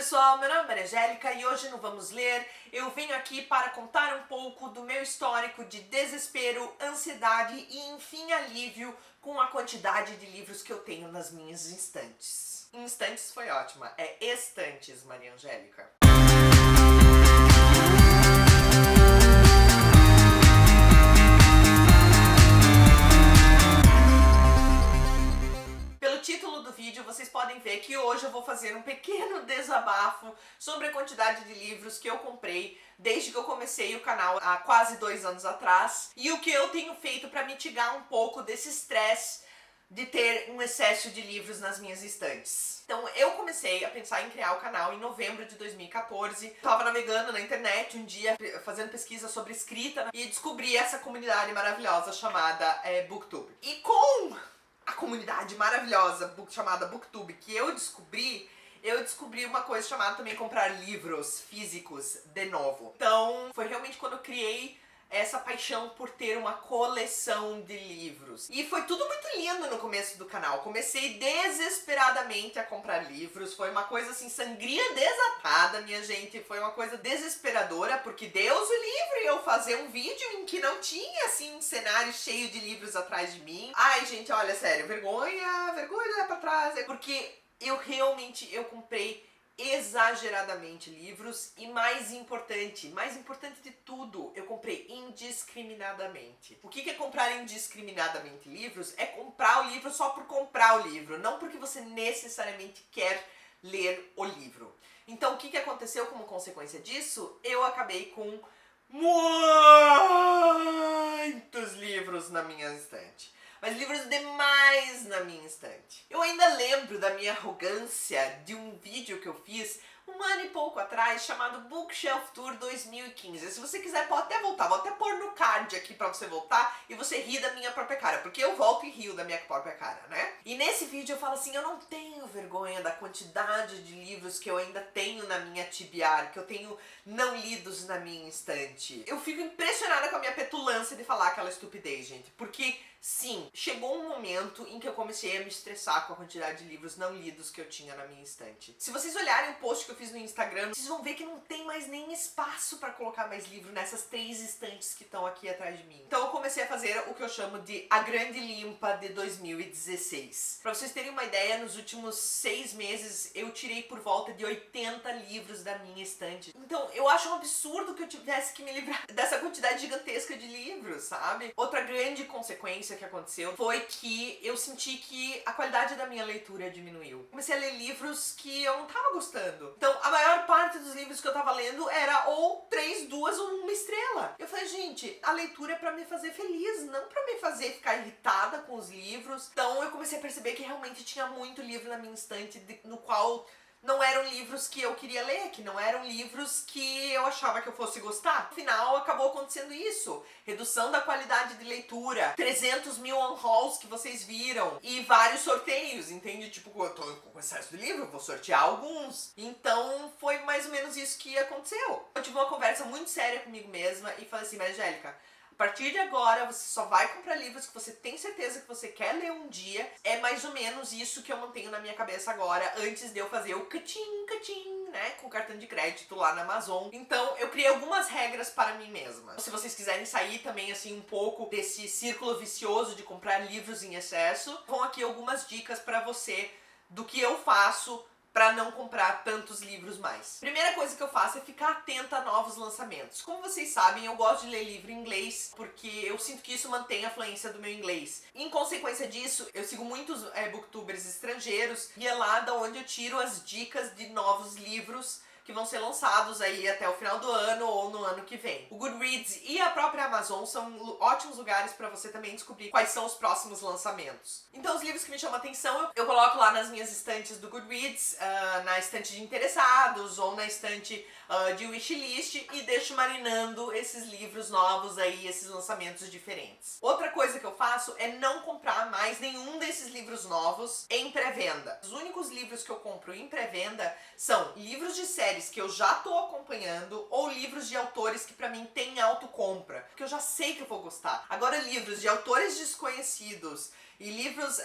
pessoal, meu nome é Maria Angélica e hoje no Vamos Ler eu venho aqui para contar um pouco do meu histórico de desespero, ansiedade e enfim alívio com a quantidade de livros que eu tenho nas minhas estantes. Instantes foi ótima, é estantes, Maria Angélica. Pelo título do vídeo, vocês podem ver que hoje eu vou fazer um pequeno desabafo sobre a quantidade de livros que eu comprei desde que eu comecei o canal há quase 2 anos atrás e o que eu tenho feito para mitigar um pouco desse estresse de ter um excesso de livros nas minhas estantes. Então eu comecei a pensar em criar o canal em novembro de 2014. Tava navegando na internet um dia, fazendo pesquisa sobre escrita e descobri essa comunidade maravilhosa chamada Booktube. E com a comunidade maravilhosa chamada Booktube que eu descobri uma coisa chamada também comprar livros físicos de novo. Então foi realmente quando eu criei essa paixão por ter uma coleção de livros. E foi tudo muito lindo no começo do canal. Comecei desesperadamente a comprar livros. Foi uma coisa assim, sangria desatada, minha gente. Foi uma coisa desesperadora, porque Deus o livre eu fazer um vídeo em que não tinha assim um cenário cheio de livros atrás de mim. Ai, gente, olha, sério, vergonha olhar pra trás. É porque eu comprei exageradamente livros e mais importante de tudo, eu comprei indiscriminadamente. O que é comprar indiscriminadamente livros? É comprar o livro só por comprar o livro, não porque você necessariamente quer ler o livro. Então o que aconteceu como consequência disso? Eu acabei com muitos livros na minha estante. Mas livros demais na minha estante. Eu ainda lembro da minha arrogância de um vídeo que eu fiz 1 ano e pouco atrás, chamado Bookshelf Tour 2015. Se você quiser, pode até voltar. Vou até pôr no card aqui pra você voltar e você rir da minha própria cara. Porque eu volto e rio da minha própria cara, né? E nesse vídeo eu falo assim, eu não tenho vergonha da quantidade de livros que eu ainda tenho na minha TBR, que eu tenho não lidos na minha estante. Eu fico impressionada com a minha petulância de falar aquela estupidez, gente. Porque sim, chegou um momento em que eu comecei a me estressar com a quantidade de livros não lidos que eu tinha na minha estante. Se vocês olharem o post que eu fiz no Instagram, vocês vão ver que não tem mais nem espaço para colocar mais livro nessas 3 estantes que estão aqui atrás de mim. Então eu comecei a fazer o que eu chamo de a grande limpa de 2016. Para vocês terem uma ideia, nos últimos 6 meses eu tirei por volta de 80 livros da minha estante. Então eu acho um absurdo que eu tivesse que me livrar dessa quantidade gigantesca de livros, sabe? Outra grande consequência que aconteceu foi que eu senti que a qualidade da minha leitura diminuiu. Comecei a ler livros que eu não tava gostando. Então, a maior parte dos livros que eu tava lendo era ou 3, 2 ou 1 estrela. Eu falei, gente, a leitura é pra me fazer feliz, não pra me fazer ficar irritada com os livros. Então, eu comecei a perceber que realmente tinha muito livro na minha estante no qual não eram livros que eu queria ler, que não eram livros que eu achava que eu fosse gostar. No final, acabou acontecendo isso. Redução da qualidade de leitura, 300 mil unhauls que vocês viram e vários sorteios, entende? Tipo, eu tô com excesso de livro, vou sortear alguns. Então, foi mais ou menos isso que aconteceu. Eu tive uma conversa muito séria comigo mesma e falei assim, Maria Angélica, a partir de agora, você só vai comprar livros que você tem certeza que você quer ler um dia. É mais ou menos isso que eu mantenho na minha cabeça agora, antes de eu fazer o catim, né, com o cartão de crédito lá na Amazon. Então, eu criei algumas regras para mim mesma. Se vocês quiserem sair também, assim, um pouco desse círculo vicioso de comprar livros em excesso, vão aqui algumas dicas para você do que eu faço para não comprar tantos livros mais. Primeira coisa que eu faço é ficar atenta a novos lançamentos. Como vocês sabem, eu gosto de ler livro em inglês, porque eu sinto que isso mantém a fluência do meu inglês. Em consequência disso, eu sigo muitos booktubers estrangeiros e é lá da onde eu tiro as dicas de novos livros que vão ser lançados aí até o final do ano ou no ano que vem. O Goodreads e a própria Amazon são ótimos lugares para você também descobrir quais são os próximos lançamentos. Então os livros que me chamam a atenção, eu coloco lá nas minhas estantes do Goodreads, na estante de interessados ou na estante de wishlist e deixo marinando esses livros novos aí, esses lançamentos diferentes. Outra coisa que eu faço é não comprar mais nenhum desses livros novos em pré-venda. Os únicos livros que eu compro em pré-venda são livros de séries que eu já tô acompanhando ou livros de autores que pra mim tem autocompra, porque eu já sei que eu vou gostar. Agora livros de autores desconhecidos e livros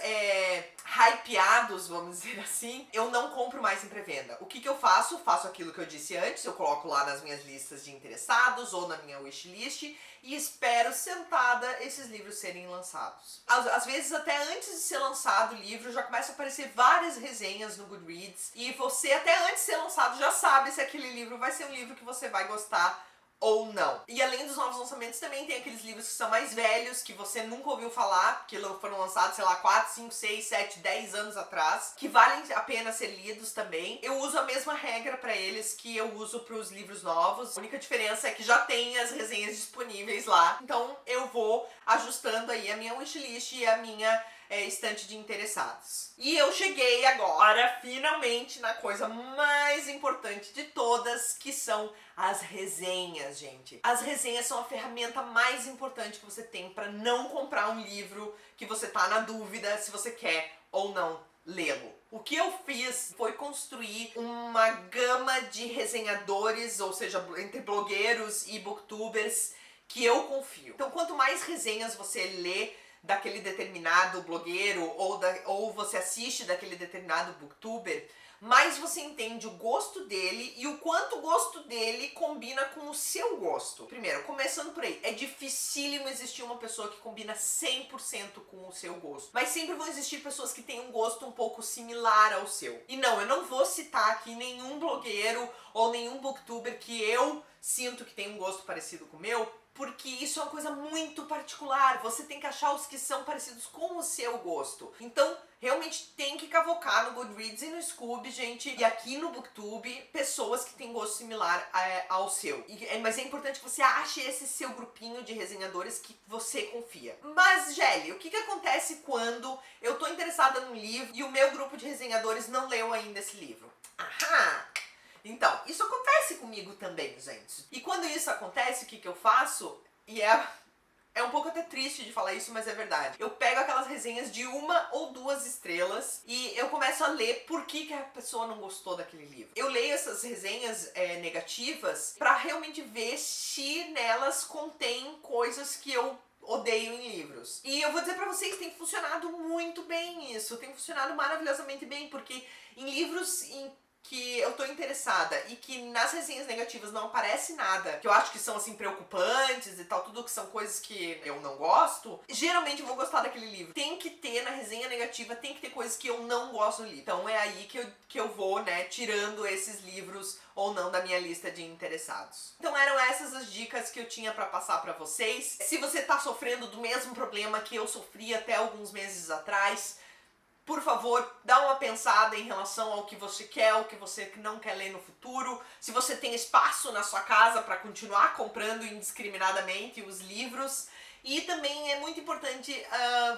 hypeados, vamos dizer assim, eu não compro mais em pré-venda. O que eu faço? Faço aquilo que eu disse antes, eu coloco lá nas minhas listas de interessados ou na minha wishlist e espero sentada esses livros serem lançados. Às vezes até antes de ser lançado o livro já começa a aparecer várias resenhas no Goodreads e você até antes de ser lançado já sabe se aquele livro vai ser um livro que você vai gostar ou não. E além dos novos lançamentos, também tem aqueles livros que são mais velhos, que você nunca ouviu falar, que foram lançados, sei lá, 4, 5, 6, 7, 10 anos atrás, que valem a pena ser lidos também. Eu uso a mesma regra para eles que eu uso para os livros novos. A única diferença é que já tem as resenhas disponíveis lá. Então eu vou ajustando aí a minha wishlist e a minha estante de interessados. E eu cheguei agora, finalmente, na coisa mais importante de todas, que são as resenhas, gente. As resenhas são a ferramenta mais importante que você tem para não comprar um livro que você tá na dúvida se você quer ou não lê-lo. O que eu fiz foi construir uma gama de resenhadores, ou seja, entre blogueiros e booktubers, que eu confio. Então, quanto mais resenhas você lê daquele determinado blogueiro ou você assiste daquele determinado booktuber, mais você entende o gosto dele e o quanto o gosto dele combina com o seu gosto. Primeiro, começando por aí, é dificílimo existir uma pessoa que combina 100% com o seu gosto. Mas sempre vão existir pessoas que têm um gosto um pouco similar ao seu. E não, eu não vou citar aqui nenhum blogueiro ou nenhum booktuber que eu sinto que tem um gosto parecido com o meu, porque isso é uma coisa muito particular. Você tem que achar os que são parecidos com o seu gosto. Então, realmente tem que cavocar no Goodreads e no Scoob, gente, e aqui no Booktube, pessoas que têm gosto similar ao seu. Mas é importante que você ache esse seu grupinho de resenhadores que você confia. Mas, Gelli, o que acontece quando eu tô interessada num livro e o meu grupo de resenhadores não leu ainda esse livro? Aham! Então, isso acontece comigo também, gente. E quando isso acontece, o que eu faço? E é um pouco até triste de falar isso, mas é verdade. Eu pego aquelas resenhas de 1 ou 2 estrelas e eu começo a ler por que a pessoa não gostou daquele livro. Eu leio essas resenhas negativas pra realmente ver se nelas contém coisas que eu odeio em livros. E eu vou dizer pra vocês, tem funcionado muito bem isso. Tem funcionado maravilhosamente bem, porque em livros que eu tô interessada e que nas resenhas negativas não aparece nada, que eu acho que são assim preocupantes e tal, tudo que são coisas que eu não gosto, geralmente eu vou gostar daquele livro. Tem que ter na resenha negativa, tem que ter coisas que eu não gosto no livro. Então é aí que eu vou, né, tirando esses livros ou não da minha lista de interessados. Então eram essas as dicas que eu tinha pra passar pra vocês. Se você tá sofrendo do mesmo problema que eu sofri até alguns meses atrás, por favor, dá uma pensada em relação ao que você quer, ao que você não quer ler no futuro. Se você tem espaço na sua casa para continuar comprando indiscriminadamente os livros. E também é muito importante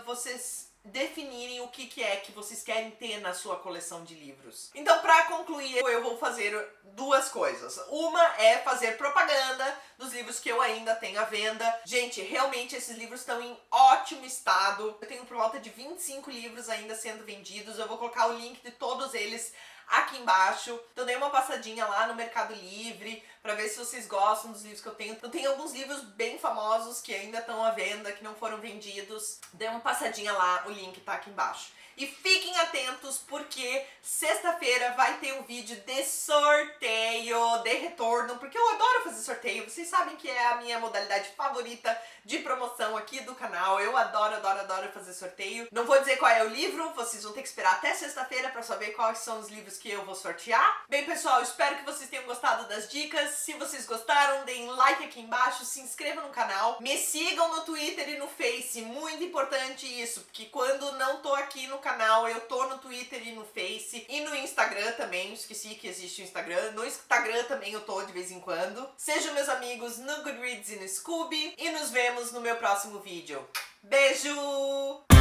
vocês definirem o que é que vocês querem ter na sua coleção de livros. Então, para concluir, eu vou fazer 2 coisas. Uma é fazer propaganda dos livros que eu ainda tenho à venda. Gente, realmente esses livros estão em ótimo estado. Eu tenho por volta de 25 livros ainda sendo vendidos. Eu vou colocar o link de todos eles aqui embaixo. Então dei uma passadinha lá no Mercado Livre pra ver se vocês gostam dos livros que eu tenho. Eu tenho alguns livros bem famosos que ainda estão à venda, que não foram vendidos. Dê uma passadinha lá, o link tá aqui embaixo. E fiquem atentos porque sexta-feira vai ter um vídeo de sorteio, de retorno, porque eu adoro fazer sorteio. Vocês sabem que é a minha modalidade favorita de promoção aqui do canal. Eu adoro, adoro, adoro fazer sorteio. Não vou dizer qual é o livro, vocês vão ter que esperar até sexta-feira pra saber quais são os livros que eu vou sortear. Bem, pessoal, espero que vocês tenham gostado das dicas. Se vocês gostaram, deem like aqui embaixo, se inscrevam no canal, me sigam no Twitter e no Face, muito importante isso, porque quando não tô aqui no canal, eu tô no Twitter e no Face, e no Instagram também, esqueci que existe o Instagram, no Instagram também eu tô de vez em quando. Sejam meus amigos no Goodreads e no Scoob, e nos vemos no meu próximo vídeo. Beijo!